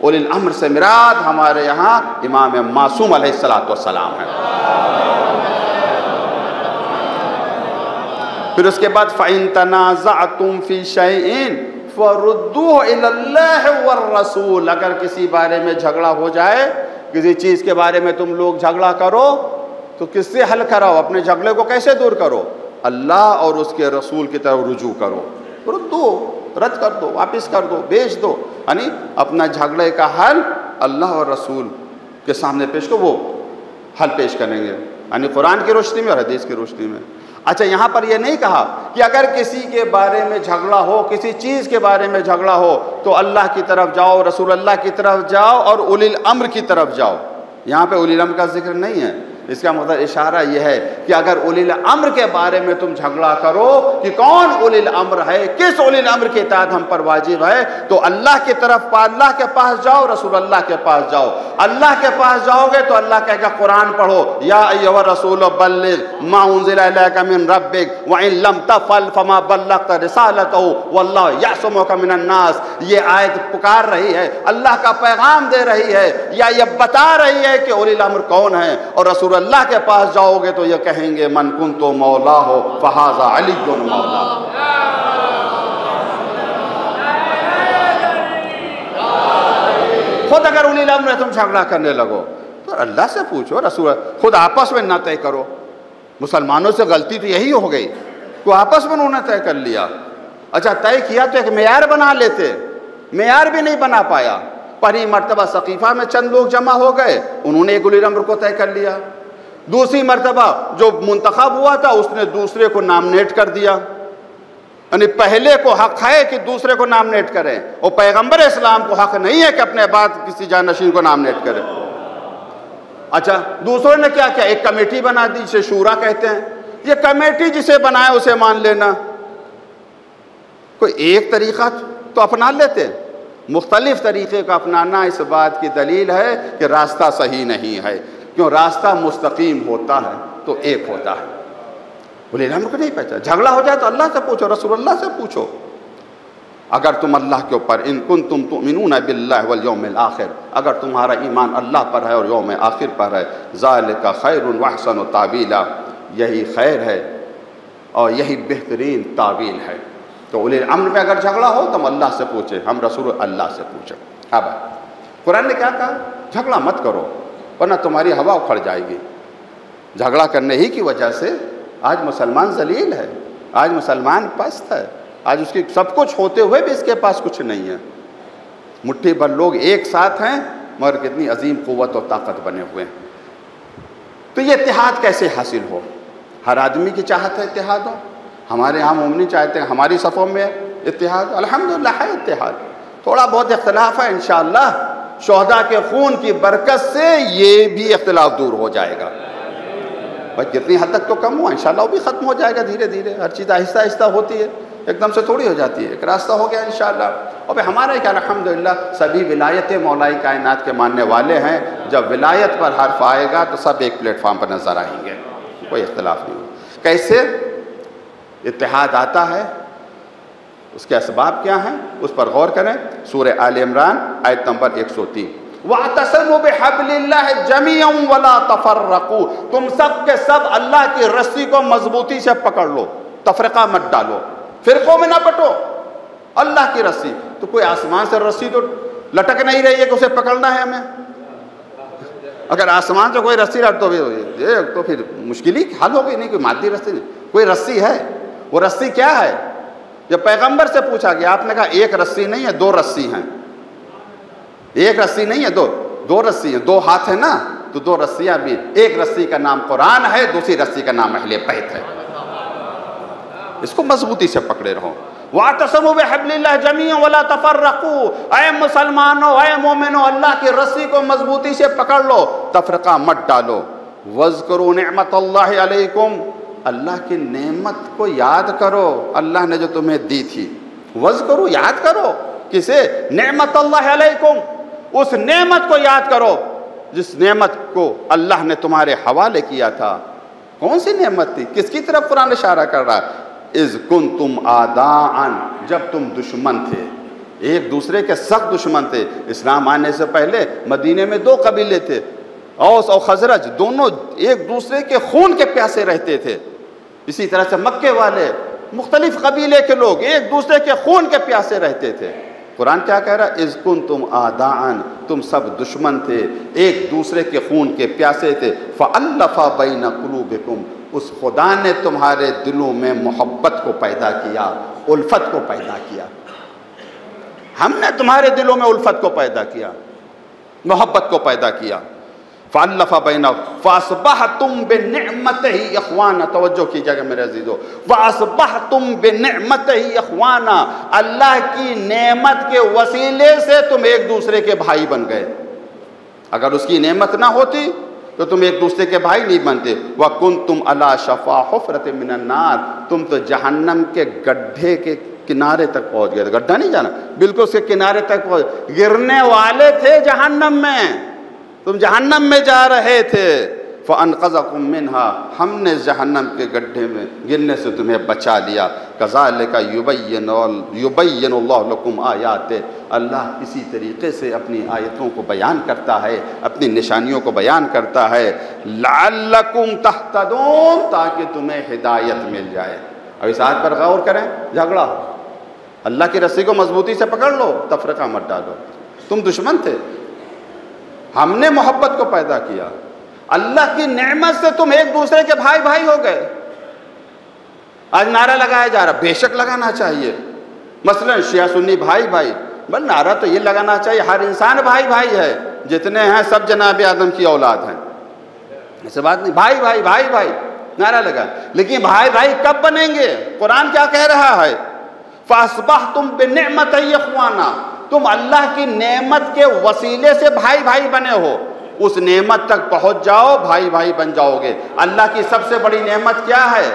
اولی الامر سے مراد ہمارے یہاں امام معصوم علیہ السلام ہے. پھر اس کے بعد فَإِن تَنَازَعْتُمْ فِي شَيْءٍ فَرُدُّوهُ إِلَى اللَّهِ وَالرَّسُولِ. اگر کسی بارے میں جھگڑا ہو جائے، کسی چیز کے بارے میں تم لوگ جھگڑا کرو تو کس سے حل کراؤ؟ اپنے جھگڑے کو کیسے دور کرو؟ اللہ اور اس کے رسول کی طرف رجوع کرو. رد کر دو، واپس کر دو، بیچ دو. یعنی اپنا جھگڑے کا حل اللہ اور رسول کے سامنے پیش کرو، وہ حل پیش کریں گے، یعنی قرآن کی روشنی میں اور حدیث کی روشنی میں. اچھا یہاں پر یہ نہیں کہا کہ اگر کسی کے بارے میں جھگڑا ہو، کسی چیز کے بارے میں جھگڑا ہو تو اللہ کی طرف جاؤ، رسول اللہ کی طرف جاؤ اور اولی الامر کی طرف جاؤ. یہاں پہ اولی الامر کا ذکر نہیں ہے. اس کا مطلب اشارہ یہ ہے کہ اگر اولی الامر کے بارے میں تم جھگڑا کرو کہ کون اولی الامر ہے، کس اولی الامر کی اطاعت ہم پر واجب ہے، تو اللہ کی طرف، اللہ کے پاس جاؤ، رسول اللہ کے پاس جاؤ. اللہ کے پاس جاؤ گے تو اللہ کہے گا قرآن پڑھو، یا ایھا الرسول بلغ ما انزل الیک من ربک وان لم تفعل فما بلغت رسالتہ واللہ یعصمک من الناس. یہ آیت پکار رہی ہے، اللہ کا پیغام دے رہی ہے، یا یہ بتا رہی ہے کہ اولی الامر کون ہے. اور رسول اللہ کے پاس جاؤ گے تو یہ کہیں گے من کنت مولاہ فہذا علی مولا. خود اگر اولی الامر میں تم جھگڑا کرنے لگو تو اللہ سے پوچھو، رسول خود آپس میں نہ طے کرو. مسلمانوں سے غلطی تو یہی ہو گئی کہ آپس میں انہوں نے طے کر لیا. اچھا طے کیا تو ایک معیار بنا لیتے، معیار بھی نہیں بنا پایا. پہلی مرتبہ ثقیفہ میں چند لوگ جمع ہو گئے، انہوں نے ایک اولی الامر کو طے کر لیا. دوسری مرتبہ جو منتخب ہوا تھا اس نے دوسرے کو نامنیٹ کر دیا. یعنی پہلے کو حق ہے کہ دوسرے کو نامنیٹ کریں، اور پیغمبر اسلام کو حق نہیں ہے کہ اپنے بعد کسی جانشین کو نامنیٹ کرے. اچھا دوسروں نے کیا کیا؟ ایک کمیٹی بنا دی جسے شورا کہتے ہیں. یہ کمیٹی جسے بنائے اسے مان لینا. کوئی ایک طریقہ تو اپنا لیتے، مختلف طریقے کو اپنانا اس بات کی دلیل ہے کہ راستہ صحیح نہیں ہے. کیوں؟ راستہ مستقیم ہوتا ہے تو ایک ہوتا ہے. اولی الامر کو نہیں پہچانا. جھگڑا ہو جائے تو اللہ سے پوچھو، رسول اللہ سے پوچھو. اگر تم اللہ کے اوپر ان کنتم تؤمنون باللہ والیوم الآخر، اگر تمہارا ایمان اللہ پر ہے اور یوم آخر پر ہے، ذالک خیر واحسن تاویلا، یہی خیر ہے اور یہی بہترین تعویل ہے۔ تو اولی الامر میں اگر جھگڑا ہو تو ہم اللہ سے پوچھیں، ہم رسول اللہ سے پوچھیں۔ اب قرآن نے کیا کہا؟ جھگڑا مت کرو ورنہ تمہاری ہوا اکھڑ جائے گی۔ جھگڑا کرنے ہی کی وجہ سے آج مسلمان ذلیل ہے، آج مسلمان پست ہے، آج اس کی سب کچھ ہوتے ہوئے بھی اس کے پاس کچھ نہیں ہے۔ مٹھی بھر لوگ ایک ساتھ ہیں مگر کتنی عظیم قوت اور طاقت بنے ہوئے ہیں۔ تو یہ اتحاد کیسے حاصل ہو؟ ہر آدمی کی چاہت ہے اتحاد ہو۔ ہمارے یہاں مومنی چاہتے ہیں ہماری صفوں میں اتحاد، الحمدللہ ہے اتحاد، تھوڑا بہت اختلاف ہے، انشاءاللہ شہداء کے خون کی برکت سے یہ بھی اختلاف دور ہو جائے گا۔ بس جتنی حد تک تو کم ہوا، انشاءاللہ وہ بھی ختم ہو جائے گا دھیرے دھیرے، ہر چیز آہستہ آہستہ ہوتی ہے، ایک دم سے تھوڑی ہو جاتی ہے، ایک راستہ ہو گیا انشاءاللہ۔ اور پھر ہمارے کیا الحمدللہ سبھی ولایت مولا کائنات کے ماننے والے ہیں، جب ولایت پر حرف آئے گا تو سب ایک پلیٹ فارم پر نظر آئیں گے، کوئی اختلاف نہیں ہوگا۔ کیسے اتحاد آتا ہے، اس کے اسباب کیا ہیں، اس پر غور کریں۔ سورہ آل عمران آیت نمبر 103، وَاعْتَصِمُوا بِحَبْلِ اللَّهِ جَمِيعًا وَلَا تَفَرَّقُوا، تم سب کے سب اللہ کی رسی کو مضبوطی سے پکڑ لو، تفرقہ مت ڈالو، فرقوں میں نہ بٹو، اللہ کی رسی۔ تو کوئی آسمان سے رسی تو لٹک نہیں رہی ہے کہ اسے پکڑنا ہے ہمیں؟ اگر آسمان سے کوئی رسی لٹ تو پھر مشکل ہی حل ہو گئی، نہیں کوئی مادی رسی نہیں، کوئی رسی ہے۔ وہ رسی کیا ہے؟ جب پیغمبر سے پوچھا گیا آپ نے کہا ایک رسی نہیں ہے، دو رسی ہیں۔ ایک رسی نہیں ہے، دو رسی ہیں، دو ہاتھ ہیں نا، تو دو رسیاں بھی، ایک رسی کا نام قرآن ہے، دوسری رسی کا نام اہل بیت ہے۔ اس کو مضبوطی سے پکڑے رہو۔ وَاعْتَصِمُوا بِحَبْلِ اللَّهِ جَمِيعًا وَلَا تَفَرَّقُوا، اے مسلمانوں، اے مومنوں، اللہ کی رسی کو مضبوطی سے پکڑ لو، تفرقہ مت ڈالو۔ وَاذْكُرُوا نِعْمَةَ اللَّهِ عَلَيْكُمْ، اللہ کی نعمت کو یاد کرو، اللہ نے جو تمہیں دی تھی۔ وَاذْكُرُوا، یاد کرو، کسے؟ نعمت اللہ علیکم، اس نعمت کو یاد کرو جس نعمت کو اللہ نے تمہارے حوالے کیا تھا۔ کون سی نعمت تھی؟ کس کی طرف قرآن اشارہ کر رہا ہے؟ اذ کنتم اعداء، جب تم دشمن تھے، ایک دوسرے کے سخت دشمن تھے۔ اسلام آنے سے پہلے مدینے میں دو قبیلے تھے، اوس اور خزرج، دونوں ایک دوسرے کے خون کے پیاسے رہتے تھے۔ اسی طرح سے مکے والے، مختلف قبیلے کے لوگ ایک دوسرے کے خون کے پیاسے رہتے تھے۔ قرآن کیا کہہ رہا ہے؟ اذ کنتم اعداء، تم سب دشمن تھے، ایک دوسرے کے خون کے پیاسے تھے۔ فألف بین قلوبکم، اس خدا نے تمہارے دلوں میں محبت کو پیدا کیا، الفت کو پیدا کیا۔ ہم نے تمہارے دلوں میں الفت کو پیدا کیا، محبت کو پیدا کیا۔ فَأَلَّفَ بَيْنَهُمْ فَأَصْبَحْتُمْ بِنِعْمَتِهِ إِخْوَانًا، توجہ کیجئے گا میرے عزیزو، فَأَصْبَحْتُمْ بِنِعْمَتِهِ إِخْوَانًا، اللہ کی نعمت کے وسیلے سے تم ایک دوسرے کے بھائی بن گئے۔ اگر اس کی نعمت نہ ہوتی تو تم ایک دوسرے کے بھائی نہیں بنتے۔ وَكُنْتُمْ عَلَى شَفَا حُفْرَةٍ مِّنَ النَّارِ، تم تو جہنم کے گڈھے کے کنارے تک پہنچ گئے تھے، گڈھا نہیں جانا، بالکل اس کے کنارے تک پہنچ، گرنے والے تھے جہنم میں، تم جہنم میں جا رہے تھے۔ فَأَنْقَذَكُم مِّنْهَا، ہم نے جہنم کے گڈھے میں گرنے سے تمہیں بچا لیا۔ كَذَلِكَ يُبَيِّنُ اللَّهُ لَكُمْ آيَاتِهِ، اللہ اسی طریقے سے اپنی آیتوں کو بیان کرتا ہے، اپنی نشانیوں کو بیان کرتا ہے۔ لَعَلَّكُمْ تَهْتَدُونَ، تاکہ تمہیں ہدایت مل جائے۔ اب اس آیت پر غور کریں۔ جھگڑا، اللہ کی رسی کو مضبوطی سے پکڑ لو، تفرقہ مت ڈالو۔ تم دشمن تھے، ہم نے محبت کو پیدا کیا، اللہ کی نعمت سے تم ایک دوسرے کے بھائی بھائی ہو گئے۔ آج نعرہ لگایا جا رہا، بے شک لگانا چاہیے، مثلا شیعہ سنی بھائی بھائی، بل نعرہ تو یہ لگانا چاہیے ہر انسان بھائی بھائی ہے، جتنے ہیں سب جناب آدم کی اولاد ہیں، ایسے بات نہیں، بھائی بھائی بھائی بھائی نعرہ لگا، لیکن بھائی بھائی کب بنیں گے؟ قرآن کیا کہہ رہا ہے؟ فَأَصْبَحْتُمْ بِنِعْمَتِهِ إِخْوَانًا، تم اللہ کی نعمت کے وسیلے سے بھائی بھائی بنے ہو، اس نعمت تک پہنچ جاؤ، بھائی بھائی بن جاؤ گے۔ اللہ کی سب سے بڑی نعمت کیا ہے؟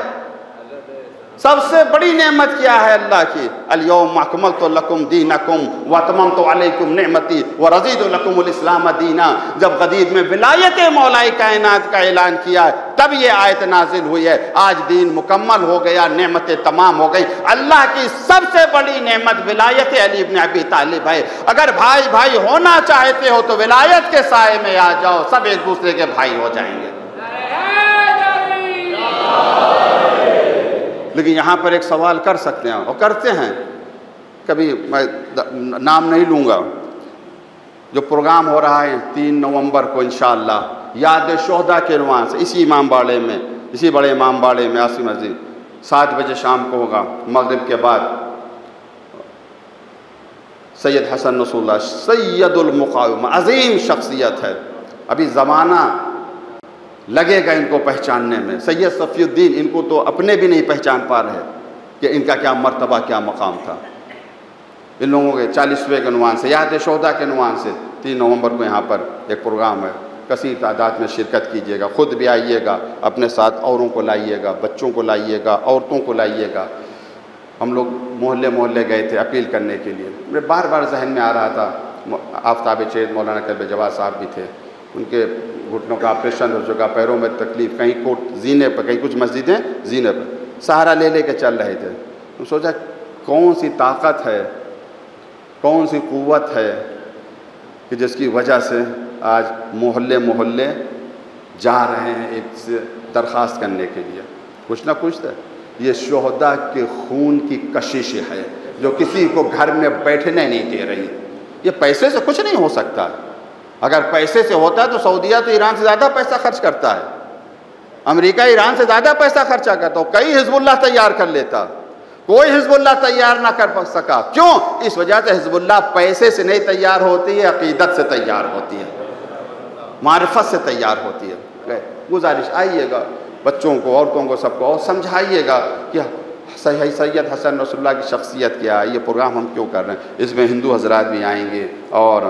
سب سے بڑی نعمت کیا ہے اللہ کی؟ اليوم اکملت لکم دینکم واتممت علیکم نعمتی ورضیت لکم الاسلام دینا۔ جب غدیر میں ولایت مولا کائنات کا اعلان کیا تب یہ آیت نازل ہوئی ہے، آج دین مکمل ہو گیا، نعمتیں تمام ہو گئی۔ اللہ کی سب سے بڑی نعمت ولایت علی بن ابی طالب ہے۔ اگر بھائی بھائی ہونا چاہتے ہو تو ولایت کے سائے میں آ جاؤ، سب ایک دوسرے کے بھائی ہو جائیں گے۔ لیکن یہاں پر ایک سوال کر سکتے ہیں اور کرتے ہیں، کبھی میں نام نہیں لوں گا، جو پروگرام ہو رہا ہے 3 نومبر کو انشاءاللہ یاد شہداء کے عنوان سے اسی امام باڑے میں، اسی بڑے امام باڑے میں عاصم مسجد 7 بجے شام کو ہوگا، مغرب کے بعد سید حسن رسول اللہ سید المقاومہ، عظیم شخصیت ہے، ابھی زمانہ لگے گا ان کو پہچاننے میں۔ سید صفی الدین ان کو تو اپنے بھی نہیں پہچان پا رہے کہ ان کا کیا مرتبہ کیا مقام تھا۔ ان لوگوں کے 40ویں کے عنوان سے، یاد شہداء کے عنوان سے 3 نومبر کو یہاں پر ایک پروگرام ہے، کثیر تعداد میں شرکت کیجیے گا، خود بھی آئیے گا، اپنے ساتھ اوروں کو لائیے گا، بچوں کو لائیے گا، عورتوں کو لائیے گا۔ ہم لوگ محلے محلے گئے تھے اپیل کرنے کے لیے، میرے بار بار ذہن میں آ رہا تھا، آفتاب چید مولانا کلب جواد صاحب بھی تھے، ان کے گھٹنوں کا آپریشن ہو چکا، پیروں میں تکلیف، کہیں کوٹ زینے پر، کہیں کچھ مسجدیں زینے پر، سہارا لے لے کے چل رہے تھے۔ ہم سوچا کون سی طاقت ہے، کون سی قوت ہے کہ جس کی وجہ سے آج محلے محلے جا رہے ہیں ایک سے درخواست کرنے کے لیے، کچھ نہ کچھ ہے۔ یہ شہداء کے خون کی کشش ہے جو کسی کو گھر میں بیٹھنے نہیں دے رہی۔ یہ پیسے سے کچھ نہیں ہو سکتا، اگر پیسے سے ہوتا تو سعودیہ تو ایران سے زیادہ پیسہ خرچ کرتا ہے، امریکہ ایران سے زیادہ پیسہ خرچہ کرتا ہو، کئی حزب اللہ تیار کر لیتا، کوئی حزب اللہ تیار نہ کر سکا۔ کیوں؟ اس وجہ سے حزب اللہ پیسے سے نہیں تیار ہوتی ہے، عقیدت سے تیار ہوتی ہے، معرفت سے تیار ہوتی ہے۔ گزارش آئیے گا بچوں کو، عورتوں کو، سب کو، اور سمجھائیے گا کہ سید حسن رسول اللہ کی شخصیت کیا ہے، یہ پروگرام ہم کیوں کر رہے ہیں۔ اس میں ہندو حضرات بھی آئیں گے اور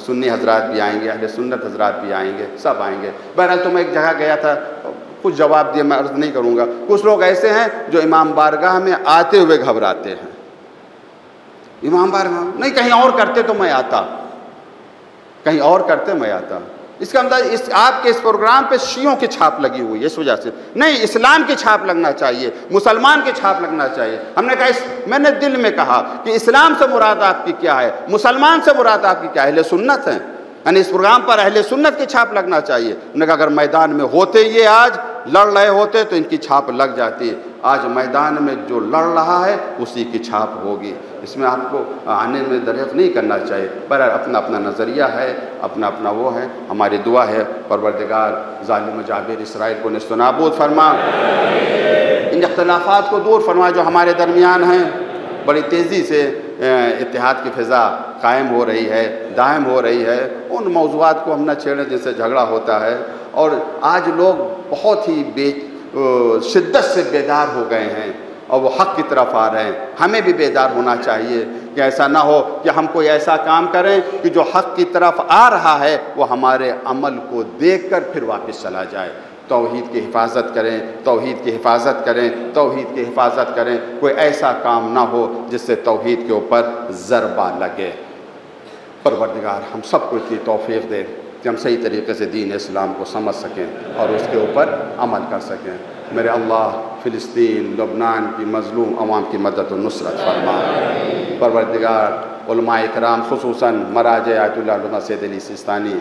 سنی حضرات بھی آئیں گے، اہل سنت حضرات بھی آئیں گے، سب آئیں گے۔ بہرحال تو میں ایک جگہ گیا تھا، کچھ جواب دیے، میں عرض نہیں کروں گا۔ کچھ لوگ ایسے ہیں جو امام بارگاہ میں آتے ہوئے گھبراتے ہیں، امام بارگاہ نہیں، کہیں اور کرتے تو میں آتا، کہیں اور کرتے میں آتا۔ اس کا مطلب آپ کے اس پروگرام پہ شیعوں کی چھاپ لگی ہوئی ہے، اس وجہ سے نہیں، اسلام کی چھاپ لگنا چاہیے، مسلمان کی چھاپ لگنا چاہیے۔ ہم نے کہا، میں نے دل میں کہا کہ اسلام سے مراد آپ کی کیا ہے، مسلمان سے مراد آپ کی کیا ہے، اہل سنت ہیں، یعنی اس پروگرام پر اہل سنت کی چھاپ لگنا چاہیے۔ ہم نے کہا اگر میدان میں ہوتے یہ آج لڑ رہے ہوتے تو ان کی چھاپ لگ جاتی، آج میدان میں جو لڑ رہا ہے اسی کی چھاپ ہوگی۔ اس میں آپ کو آنے میں دریغ نہیں کرنا چاہیے، پر اپنا اپنا نظریہ ہے، اپنا اپنا وہ ہے۔ ہماری دعا ہے پروردگار ظالم و جابر اسرائیل کو نیست و نابود فرما، ان اختلافات کو دور فرما جو ہمارے درمیان ہیں۔ بڑی تیزی سے اتحاد کی فضا قائم ہو رہی ہے، دائم ہو رہی ہے، ان موضوعات کو ہم نہ چھیڑیں جن سے جھگڑا ہوتا ہے۔ اور آج لوگ بہت ہی شدت سے بیدار ہو گئے ہیں اور وہ حق کی طرف آ رہے ہیں۔ ہمیں بھی بیدار ہونا چاہیے کہ ایسا نہ ہو کہ ہم کوئی ایسا کام کریں کہ جو حق کی طرف آ رہا ہے وہ ہمارے عمل کو دیکھ کر پھر واپس چلا جائے۔ توحید کی حفاظت کریں، توحید کی حفاظت کریں، توحید کی حفاظت کریں۔ کوئی ایسا کام نہ ہو جس سے توحید کے اوپر ضربہ لگے۔ پروردگار ہم سب کو اتنی توفیق دے کہ ہم صحیح طریقے سے دین اسلام کو سمجھ سکیں اور اس کے اوپر عمل کر سکیں۔ میرے اللہ فلسطین، لبنان کی مظلوم عوام کی مدد و نصرت فرما۔ پروردگار علماء اکرام خصوصاً مراجع آیت اللہ علامہ سید علی سیستانی،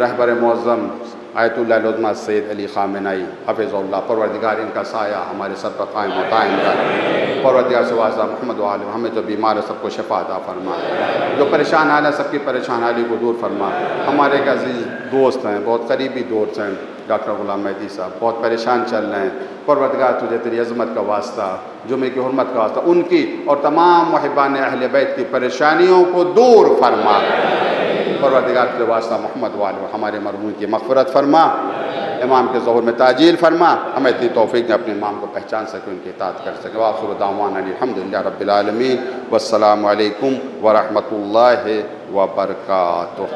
رہبر معظم آیت اللہ علامہ سید علی خامنئی حفظ اللہ، پروردگار ان کا سایہ ہمارے سر پر قائم و دائم رہے۔ پروردگار سے واسطہ محمد و آلہ، ہمیں جو بیمار ہے سب کو شفا عطا فرما، جو پریشان حال ہے سب کی پریشان حالی کو دور فرما۔ ہمارے ایک عزیز دوست ہیں، بہت قریبی دوست ہیں، ڈاکٹر غلام مہدی صاحب، بہت پریشان چل رہے ہیں۔ پروردگار تجھے تیری عظمت کا واسطہ، جمعے کی حرمت کا واسطہ، ان کی اور تمام محبان اہل بیت کی پریشانیوں کو دور فرما۔ پروردگار کے واسطہ محمد والے ہمارے مرحوم کی مغفرت فرما، امام کے ظہور میں تعجیل فرما، ہمیں اتنی توفیق دے اپنے امام کو پہچان سکیں، ان کی اطاعت کر سکیں۔ وآخر دعوانا الحمدللہ رب العالمین، والسلام علیکم ورحمۃ اللہ وبرکاتہ۔